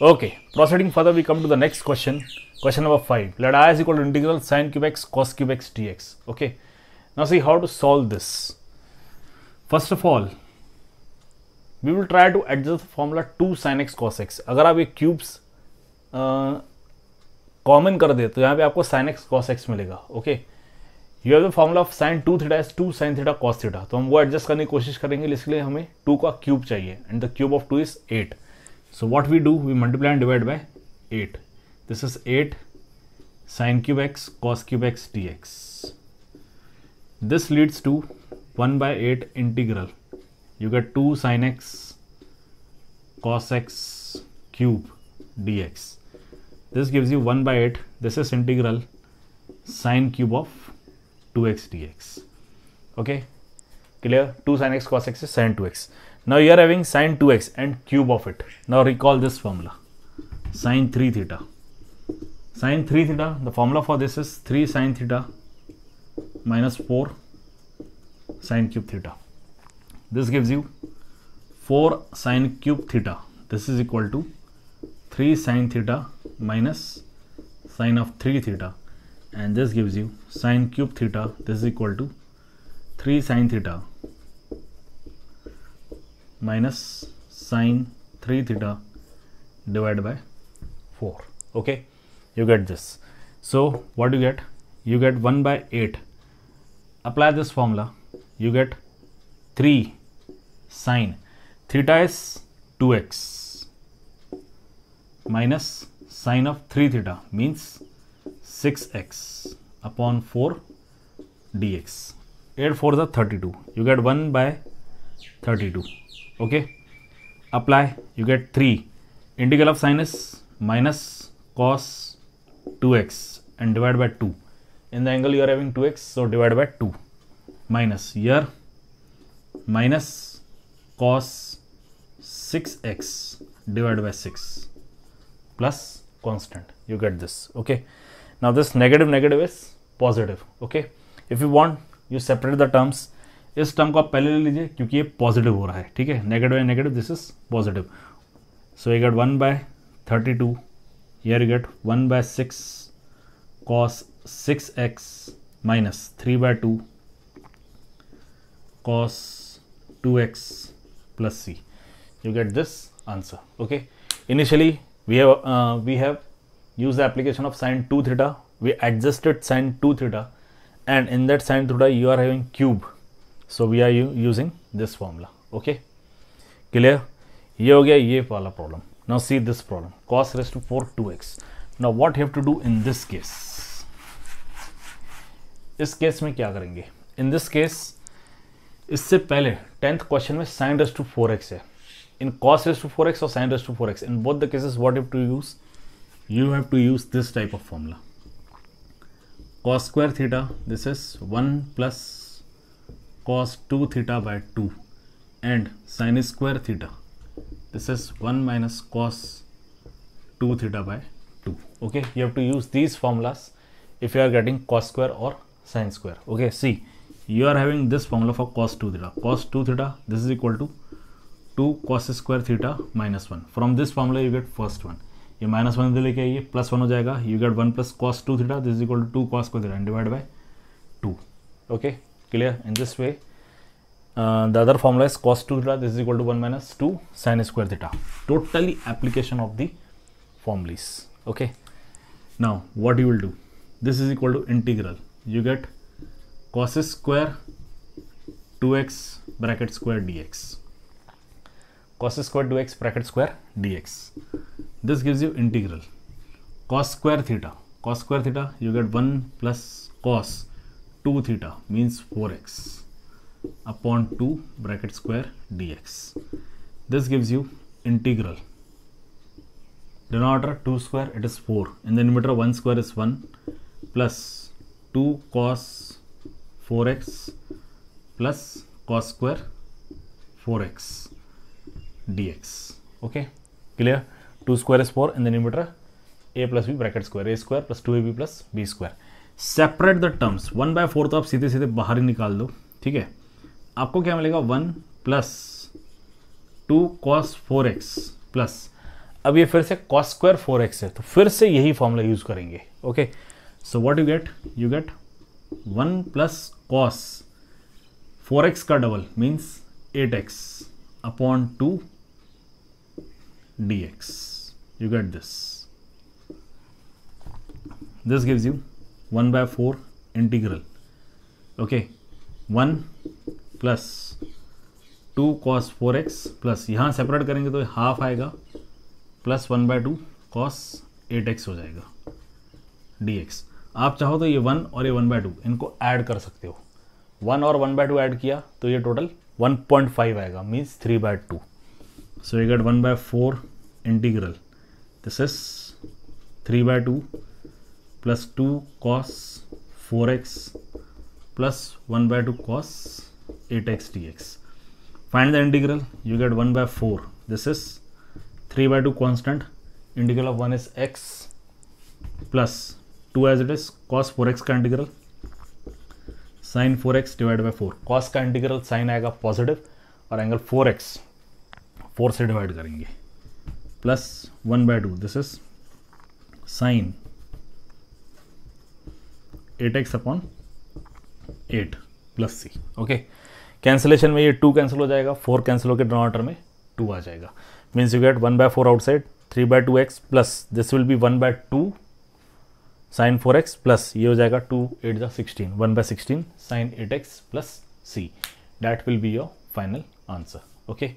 Okay, proceeding further, we come to the next question. Question number 5. Let I is equal to integral sin cube x cos cube x dx. Okay, now see how to solve this. First of all, we will try to adjust the formula 2 sin x cos x. अगर आप ये cubes common कर दे तो यहाँ पे आपको sin x cos x मिलेगा. Okay, you have the formula of sin 2 theta is 2 sin theta cos theta. तो हम वो एडजस्ट करने की कोशिश करेंगे, इसलिए हमें 2 का क्यूब चाहिए and the cube of 2 is 8. So what we do, we multiply and divide by 8. This is 8 sin cube x cos cube x dx. This leads to 1 by 8 integral. You get 2 sin x cos x cube dx. This gives you 1 by 8. This is integral sin cube of 2x dx. Okay, clear? 2 sin x cos x is sin 2x. Now you are having sin 2x and cube of it. Now recall this formula, sin 3 theta. Sin 3 theta, the formula for this is 3 sin theta minus 4 sin cube theta. This gives you 4 sin cube theta. This is equal to 3 sin theta minus sin of 3 theta. And this gives you sin cube theta. This is equal to 3 sin theta minus sin 3 theta divided by 4. Okay, you get this. So what you get? You get 1 by 8. Apply this formula. You get 3 sin theta is 2x minus sin of 3 theta means 6x upon 4 dx. 8 4 is 32. You get 1 by 32. Okay, apply. You get 3. Integral of sin is minus cos 2x and divide by 2. In the angle you are having 2x, so divide by 2. Minus here minus cos 6x divided by 6 plus constant. You get this. Okay, now this negative is positive. Okay, if you want, you separate the terms. इस term को आप पहले ले लीजिए क्योंकि ये positive हो रहा है. ठीक है, नेगेटिव है negative, this is positive. So you get 1 by 32. Here you get 1 by 6 cos 6x minus 3 by 2 cos 2x plus c. You get this answer. Okay, initially we have used the application of sin 2 theta. We adjusted sin 2 theta and in that sin theta you are having cube. So we are using this formula. Okay, clear? ये हो गया ये वाला problem. Now see this problem, cos raised to 4 2x. Now what you have to do in this case? इस case में क्या करेंगे? In this case, इससे पहले 10th क्वेश्चन में sin raised to 4x है. In cos raised to 4x or sin raised to 4x, in both the cases what you have to use? You have to use this type of formula. Cos square theta, this is 1 plus cos 2 theta by 2 and sin square theta, this is 1 minus cos 2 theta by 2. Okay, you have to use these formulas if you are getting cos square or sin square. Okay, see, you are having this formula for cos 2 theta. Cos 2 theta, this is equal to 2 cos square theta minus 1. From this formula you get first one. ये minus 1 इधर लेके आइए, plus 1 हो जाएगा. You get 1 plus cos 2 theta, this is equal to 2 cos square theta and divided by 2. Okay, clear? In this way, the other formula is cos 2 theta, this is equal to 1 minus 2 sin square theta. Totally application of the formulas. Okay, now what you will do? This is equal to integral. You get cos square 2x bracket square dx. Cos square 2x bracket square dx. This gives you integral cos square theta. Cos square theta, you get 1 plus cos 2 theta means 4x upon 2 bracket square dx. This gives you integral. Denominator 2 square, it is 4. In the numerator 1 square is 1 plus 2 cos 4x plus cos square 4x dx. Okay, clear? 2 square is 4. In the numerator a plus b bracket square, a square plus 2ab plus b square. Separate the terms. 1/4 तो आप सीधे सीधे बाहर ही निकाल दो. ठीक है, आपको क्या मिलेगा 1 प्लस 2 cos 4x प्लस, अब ये फिर से कॉस स्क्वायर 4x है, तो फिर से यही फॉर्मूला यूज करेंगे. Okay, so what you get 1 plus cos 4x का double means 8x upon 2 dx. You get this. This gives you 1 by 4 integral. Okay, 1 plus 2 cos 4x plus यहाँ separate करेंगे तो हाफ आएगा प्लस 1 by 2 cos 8x हो जाएगा dx. आप चाहो तो ये 1 और ये 1 by 2 इनको ऐड कर सकते हो. 1 और 1 by 2 ऐड किया तो ये टोटल 1.5 आएगा, means 3 by 2. So you get 1 by 4 integral. This is 3 by 2 plus 2 cos 4x plus 1 by 2 cos 8x dx. Find the integral. You get 1 by 4. This is 3 by 2 constant. Integral of 1 is x plus 2 as it is cos 4x का integral sin 4x divided by 4. cos का integral sin आएगा positive और angle 4x 4 से divide करेंगे plus 1 by 2. This is sine 8x upon 8 plus c. Okay, cancellation में ये 2 cancel हो जाएगा, 4 कैंसिल होकर डिनोमिनेटर में 2 आ जाएगा. Means you get 1 by 4 outside 3 by 2x plus this will be 1 by 2 sine 4x plus ये हो जाएगा 2 8 16 1 by 16 sine 8x plus c. That will be your final answer. Okay.